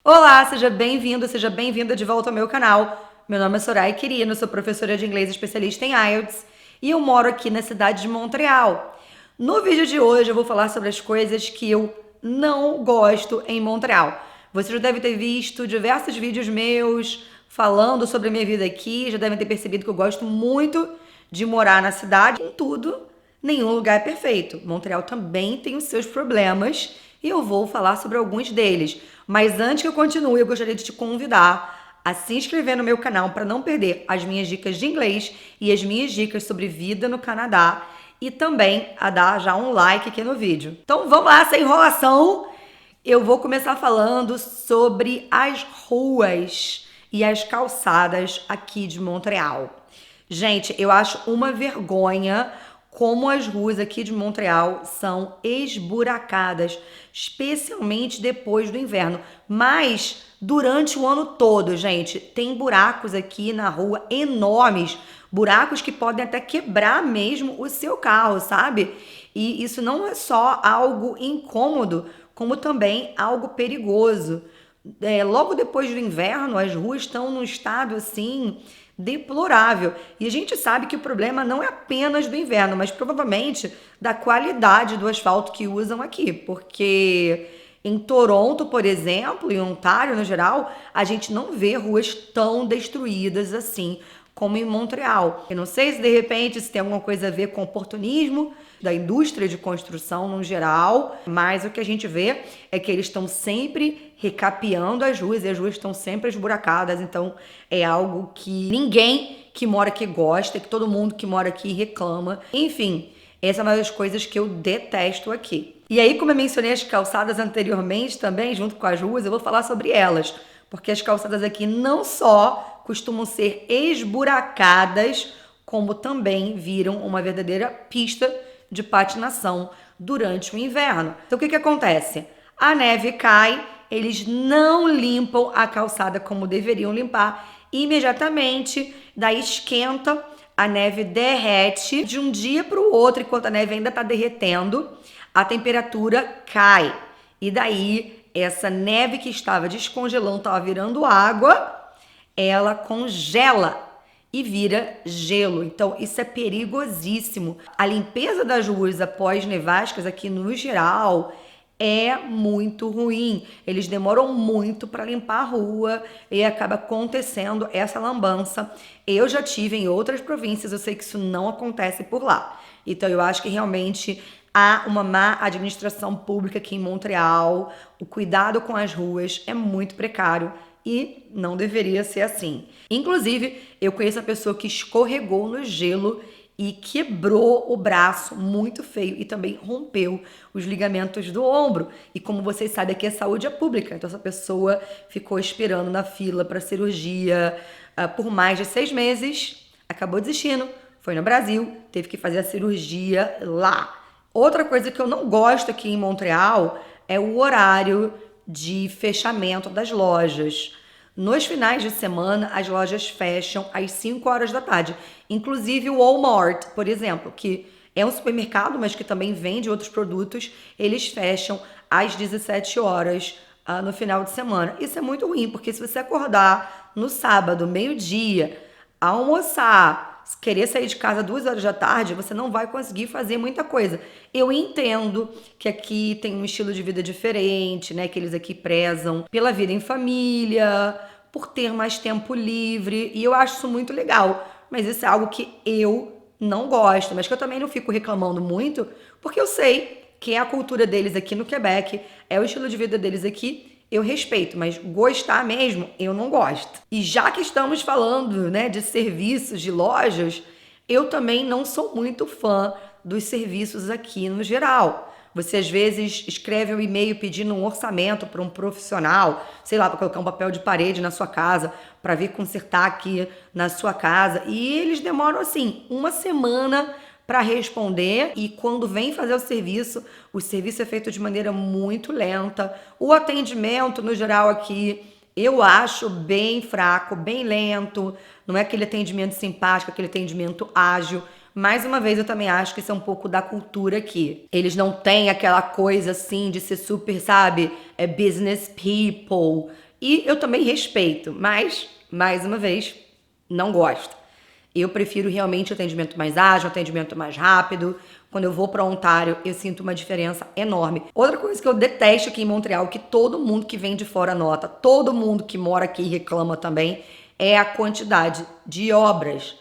Olá, seja bem-vindo, seja bem-vinda de volta ao meu canal. Meu nome é Soraya Quirino, sou professora de inglês especialista em IELTS e eu moro aqui na cidade de Montreal. No vídeo de hoje eu vou falar sobre as coisas que eu não gosto em Montreal. Você já deve ter visto diversos vídeos meus falando sobre a minha vida aqui, já devem ter percebido que eu gosto muito de morar na cidade. Contudo, nenhum lugar é perfeito. Montreal também tem os seus problemas e eu vou falar sobre alguns deles. Mas antes que eu continue, eu gostaria de te convidar a se inscrever no meu canal para não perder as minhas dicas de inglês e as minhas dicas sobre vida no Canadá e também a dar já um like aqui no vídeo. Então vamos lá, sem enrolação. Eu vou começar falando sobre as ruas e as calçadas aqui de Montreal. Gente, eu acho uma vergonha como as ruas aqui de Montreal são esburacadas, especialmente depois do inverno. Mas durante o ano todo, gente, tem buracos aqui na rua enormes, buracos que podem até quebrar mesmo o seu carro, sabe? E isso não é só algo incômodo, como também algo perigoso. Logo depois do inverno, as ruas estão num estado assim deplorável. E a gente sabe que o problema não é apenas do inverno, mas provavelmente da qualidade do asfalto que usam aqui, porque em Toronto, por exemplo, em Ontário no geral, a gente não vê ruas tão destruídas assim como em Montreal. Eu não sei se de repente se tem alguma coisa a ver com oportunismo da indústria de construção no geral, mas o que a gente vê é que eles estão sempre recapeando as ruas e as ruas estão sempre esburacadas, então é algo que ninguém que mora aqui gosta, que todo mundo que mora aqui reclama. Enfim, essa é uma das coisas que eu detesto aqui. E aí, como eu mencionei as calçadas anteriormente também, junto com as ruas, eu vou falar sobre elas, porque as calçadas aqui não só costumam ser esburacadas, como também viram uma verdadeira pista de patinação durante o inverno. Então o que acontece? A neve cai, eles não limpam a calçada como deveriam limpar imediatamente, daí esquenta, a neve derrete de um dia para o outro, enquanto a neve ainda está derretendo, a temperatura cai. E daí essa neve que estava descongelando, estava virando água, ela congela e vira gelo. Então, isso é perigosíssimo. A limpeza das ruas após nevascas aqui no geral é muito ruim. Eles demoram muito para limpar a rua e acaba acontecendo essa lambança. Eu já tive em outras províncias, eu sei que isso não acontece por lá. Então, eu acho que realmente há uma má administração pública aqui em Montreal. O cuidado com as ruas é muito precário e não deveria ser assim. Inclusive, eu conheço a pessoa que escorregou no gelo e quebrou o braço muito feio e também rompeu os ligamentos do ombro. E como vocês sabem, aqui a saúde é pública, então essa pessoa ficou esperando na fila para cirurgia por mais de 6 meses, acabou desistindo, foi no Brasil, teve que fazer a cirurgia lá. Outra coisa que eu não gosto aqui em Montreal é o horário de fechamento das lojas. Nos finais de semana, as lojas fecham às 5 horas da tarde. Inclusive o Walmart, por exemplo, que é um supermercado, mas que também vende outros produtos, eles fecham às 17 horas no final de semana. Isso é muito ruim, porque se você acordar no sábado, meio-dia, almoçar, querer sair de casa 2 horas da tarde, você não vai conseguir fazer muita coisa. Eu entendo que aqui tem um estilo de vida diferente, né? Que eles aqui prezam pela vida em família, por ter mais tempo livre, e eu acho isso muito legal. Mas isso é algo que eu não gosto, mas que eu também não fico reclamando muito, porque eu sei que é a cultura deles aqui no Quebec, é o estilo de vida deles aqui, eu respeito, mas gostar mesmo, eu não gosto. E já que estamos falando, né, de serviços, de lojas, eu também não sou muito fã dos serviços aqui no geral. Você às vezes escreve um e-mail pedindo um orçamento para um profissional, sei lá, para colocar um papel de parede na sua casa, para vir consertar aqui na sua casa, e eles demoram assim uma semana para responder, e quando vem fazer o serviço é feito de maneira muito lenta. O atendimento, no geral, aqui eu acho bem fraco, bem lento. Não é aquele atendimento simpático, aquele atendimento ágil. Mais uma vez, eu também acho que isso é um pouco da cultura aqui. Eles não têm aquela coisa assim de ser super, sabe, business people. E eu também respeito, mas, mais uma vez, não gosto. Eu prefiro realmente atendimento mais ágil, atendimento mais rápido. Quando eu vou para Ontário, eu sinto uma diferença enorme. Outra coisa que eu detesto aqui em Montreal, que todo mundo que vem de fora nota, todo mundo que mora aqui reclama também, é a quantidade de obras.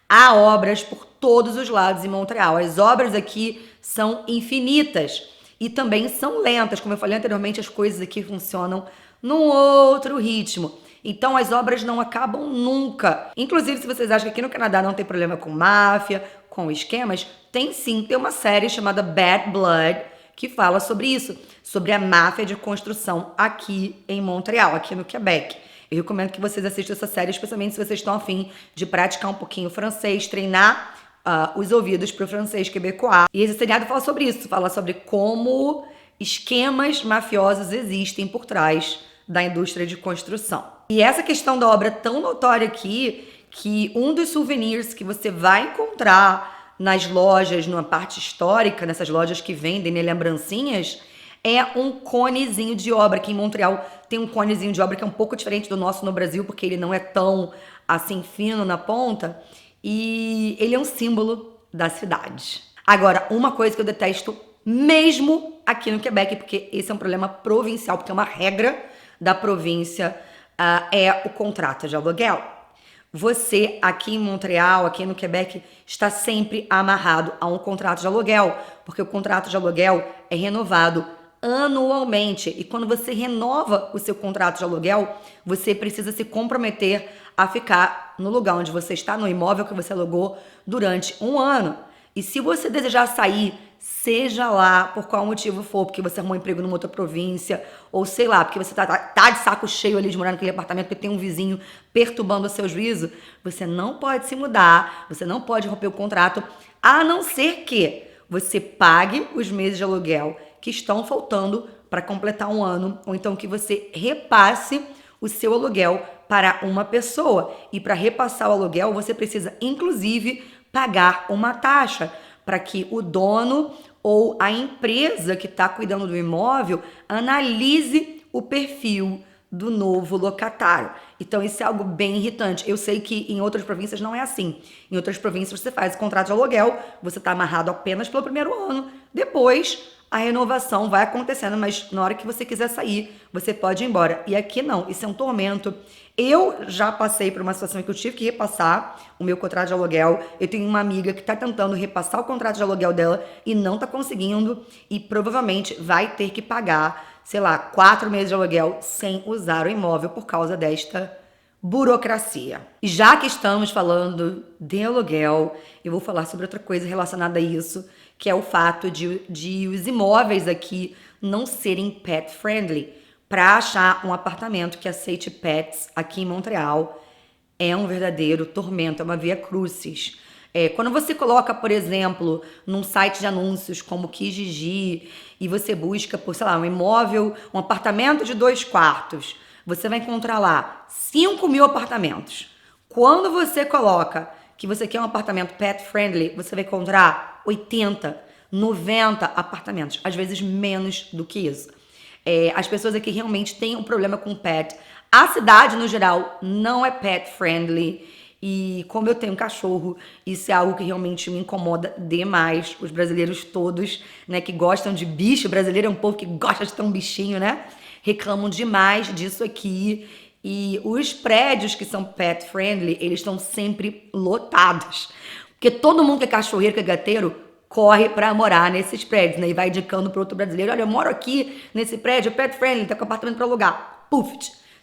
Há obras por todos os lados em Montreal. As obras aqui são infinitas e também são lentas. Como eu falei anteriormente, as coisas aqui funcionam num outro ritmo. Então as obras não acabam nunca. Inclusive, se vocês acham que aqui no Canadá não tem problema com máfia, com esquemas, tem sim. Tem uma série chamada Bad Blood que fala sobre isso, sobre a máfia de construção aqui em Montreal, aqui no Quebec. Eu recomendo que vocês assistam essa série, especialmente se vocês estão a fim de praticar um pouquinho francês, treinar os ouvidos para o francês quebecois. E esse seriado fala sobre isso, fala sobre como esquemas mafiosos existem por trás da indústria de construção. E essa questão da obra é tão notória aqui que um dos souvenirs que você vai encontrar nas lojas, numa parte histórica, nessas lojas que vendem lembrancinhas, é um conezinho de obra. Aqui em Montreal tem um conezinho de obra que é um pouco diferente do nosso no Brasil, porque ele não é tão assim fino na ponta, e ele é um símbolo da cidade. Agora, uma coisa que eu detesto mesmo aqui no Quebec, porque esse é um problema provincial, porque é uma regra da província, é o contrato de aluguel. Você aqui em Montreal, aqui no Quebec, está sempre amarrado a um contrato de aluguel, porque o contrato de aluguel é renovado anualmente. E quando você renova o seu contrato de aluguel, você precisa se comprometer a ficar no lugar onde você está, no imóvel que você alugou, durante um ano. E se você desejar sair, seja lá por qual motivo for, porque você arrumou um emprego numa outra província, ou sei lá, porque você tá de saco cheio ali de morar naquele apartamento porque tem um vizinho perturbando o seu juízo, você não pode se mudar, você não pode romper o contrato, a não ser que você pague os meses de aluguel que estão faltando para completar um ano, ou então que você repasse o seu aluguel para uma pessoa. E para repassar o aluguel, você precisa, inclusive, pagar uma taxa para que o dono ou a empresa que está cuidando do imóvel analise o perfil do novo locatário. Então, isso é algo bem irritante. Eu sei que em outras províncias não é assim. Em outras províncias você faz o contrato de aluguel, você está amarrado apenas pelo primeiro ano. Depois, a renovação vai acontecendo, mas na hora que você quiser sair, você pode ir embora. E aqui não, isso é um tormento. Eu já passei por uma situação em que eu tive que repassar o meu contrato de aluguel. Eu tenho uma amiga que está tentando repassar o contrato de aluguel dela e não está conseguindo, e provavelmente vai ter que pagar, sei lá, 4 meses de aluguel sem usar o imóvel por causa desta burocracia. E já que estamos falando de aluguel, eu vou falar sobre outra coisa relacionada a isso, que é o fato de os imóveis aqui não serem pet friendly. Para achar um apartamento que aceite pets aqui em Montreal é um verdadeiro tormento, é uma via crucis. Quando você coloca, por exemplo, num site de anúncios como Kijiji e você busca por, sei lá, um imóvel, um apartamento de 2 quartos, você vai encontrar lá 5.000 apartamentos. Quando você coloca que você quer um apartamento pet friendly, você vai encontrar 80, 90 apartamentos, às vezes menos do que isso. As pessoas aqui realmente têm um problema com pet. A cidade, no geral, não é pet friendly. E como eu tenho um cachorro, isso é algo que realmente me incomoda demais. Os brasileiros todos, né, que gostam de bicho, o brasileiro é um povo que gosta de ter um bichinho, né? Reclamam demais disso aqui. E os prédios que são pet friendly, eles estão sempre lotados. Porque todo mundo que é cachorreiro, que é gateiro, corre para morar nesses prédios, né? E vai indicando para outro brasileiro, olha, eu moro aqui nesse prédio, pet friendly, tá com apartamento para alugar. Puf!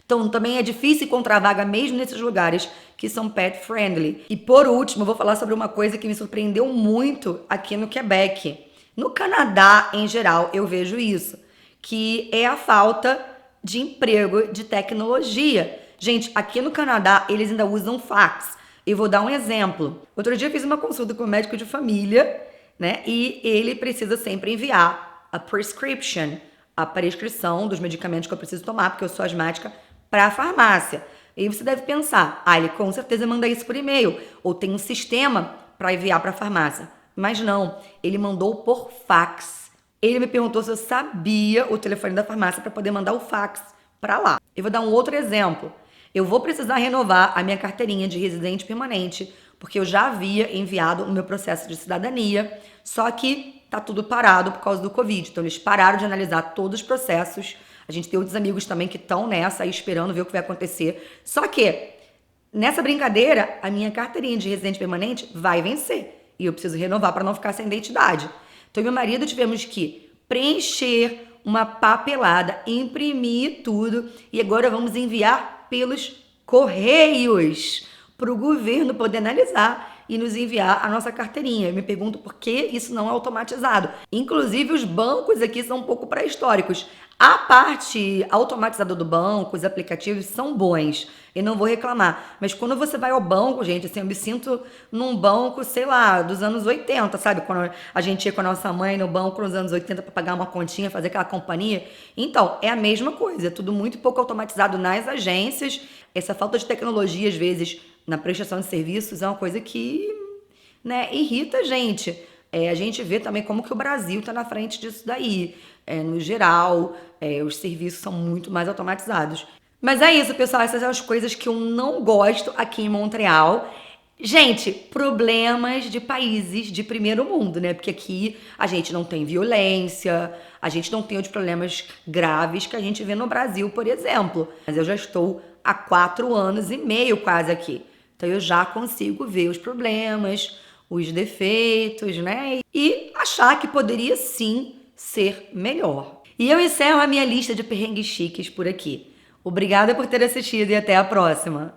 Então também é difícil encontrar vaga mesmo nesses lugares que são pet friendly. E por último, eu vou falar sobre uma coisa que me surpreendeu muito aqui no Quebec. No Canadá, em geral, eu vejo isso, que é a falta de emprego de tecnologia. Gente, aqui no Canadá, eles ainda usam fax. Eu vou dar um exemplo. Outro dia eu fiz uma consulta com um médico de família, né? E ele precisa sempre enviar a prescription, a prescrição dos medicamentos que eu preciso tomar, porque eu sou asmática, para a farmácia. E você deve pensar, ele com certeza manda isso por e-mail, ou tem um sistema para enviar para a farmácia. Mas não, ele mandou por fax. Ele me perguntou se eu sabia o telefone da farmácia para poder mandar o fax para lá. Eu vou dar um outro exemplo. Eu vou precisar renovar a minha carteirinha de residente permanente, porque eu já havia enviado o meu processo de cidadania, só que tá tudo parado por causa do Covid. Então eles pararam de analisar todos os processos. A gente tem outros amigos também que estão nessa aí esperando ver o que vai acontecer. Só que nessa brincadeira, a minha carteirinha de residente permanente vai vencer e eu preciso renovar para não ficar sem identidade. Então, eu e meu marido tivemos que preencher uma papelada, imprimir tudo e agora vamos enviar pelos correios para o governo poder analisar e nos enviar a nossa carteirinha. Eu me pergunto por que isso não é automatizado. Inclusive, os bancos aqui são um pouco pré-históricos. A parte automatizada do banco, os aplicativos são bons, eu não vou reclamar. Mas quando você vai ao banco, gente, assim, eu me sinto num banco, sei lá, dos anos 80, sabe? Quando a gente ia com a nossa mãe no banco nos anos 80 para pagar uma continha, fazer aquela companhia. Então, é a mesma coisa, é tudo muito pouco automatizado nas agências. Essa falta de tecnologia, às vezes, na prestação de serviços é uma coisa que, né, irrita a gente. A gente vê também como que o Brasil está na frente disso daí. No geral, os serviços são muito mais automatizados. Mas é isso, pessoal. Essas são as coisas que eu não gosto aqui em Montreal. Gente, problemas de países de primeiro mundo, né? Porque aqui a gente não tem violência, a gente não tem outros problemas graves que a gente vê no Brasil, por exemplo. Mas eu já estou há 4 anos e meio quase aqui. Então eu já consigo ver os problemas, os defeitos, né? E achar que poderia sim ser melhor. E eu encerro a minha lista de perrengues chiques por aqui. Obrigada por ter assistido e até a próxima!